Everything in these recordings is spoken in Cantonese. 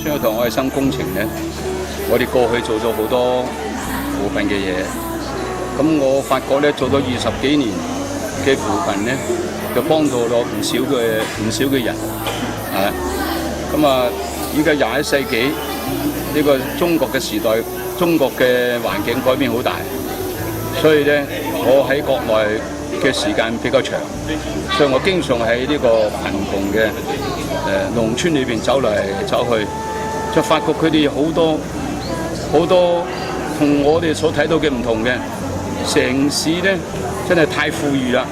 宣教堂愛心工程咧，我哋過去做咗好多扶貧嘅嘢。咁我發覺咧，做咗20幾年嘅扶貧咧，就幫到咗唔少嘅人啊。咁啊，依家21世紀呢個中國嘅時代，中國嘅環境改變好大，所以咧，我喺國內嘅時間比較長，所以我經常喺呢個貧窮嘅農村裏邊走嚟走去，就發覺佢哋好多同我哋所睇到嘅唔同嘅。城市咧真係太富裕啦，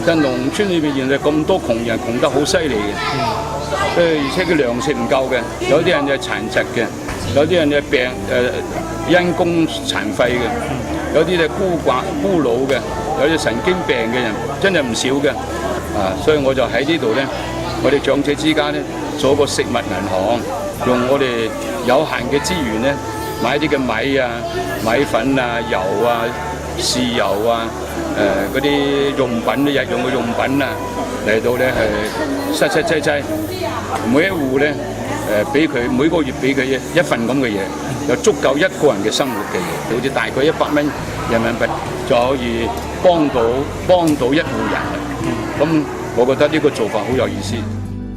但農村裏邊原來咁多窮人，窮得好犀利嘅，而且佢糧食唔夠嘅，有啲人係殘疾嘅，有啲人係病因公殘廢嘅，有啲係孤老嘅，有啲神經病嘅人，真係唔少嘅，啊！所以我就喺呢度咧，我哋長者之間咧做一個食物銀行，用我哋有限嘅資源咧買啲嘅米啊、米粉啊、油啊、豉油啊、嗰啲用品日用嘅用品啊，嚟到咧係實際，每一戶咧俾佢每個月俾佢一份咁嘅嘢，有足夠一個人嘅生活嘅嘢，好似大概100蚊人民幣就可以幫到一戶人。咁我覺得呢個做法好有意思。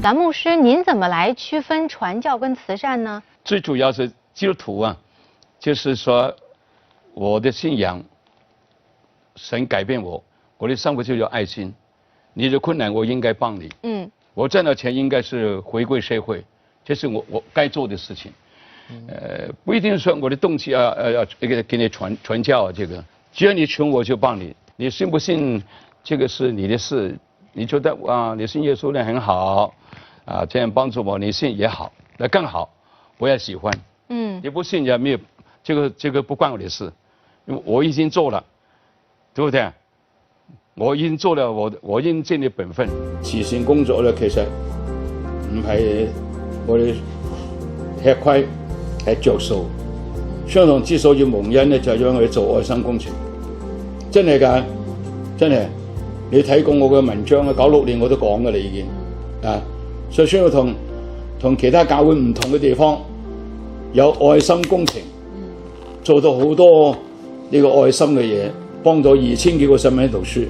蓝牧師，您怎麼來區分傳教跟慈善呢？最主要是基督徒啊，就是說我的信仰。神改變我的生活就有愛心。你的困難我應該幫你。我賺到錢應該是回歸社會，這是我該做的事情。不一定說我的動機要給你傳教啊，這個只要你窮我就幫你。你信不信這個是你的事。你覺得啊，你信耶穌呢很好啊，這樣幫助我，你信也好，那更好，我也喜歡。你不信也沒有，這個不關我的事，因為我已經做了。對不對？我已經做了我應盡的本分。慈善工作咧，其實唔係我哋吃虧，係着數。宣教堂之所以蒙恩咧，就係因為我哋做愛心工程，真係㗎，真係。你睇過我嘅文章啊，96年我都講㗎啦已經啊。所以宣教堂同其他教會唔同嘅地方，有愛心工程，做到好多呢個愛心嘅嘢。幫到2000幾個細蚊仔讀書。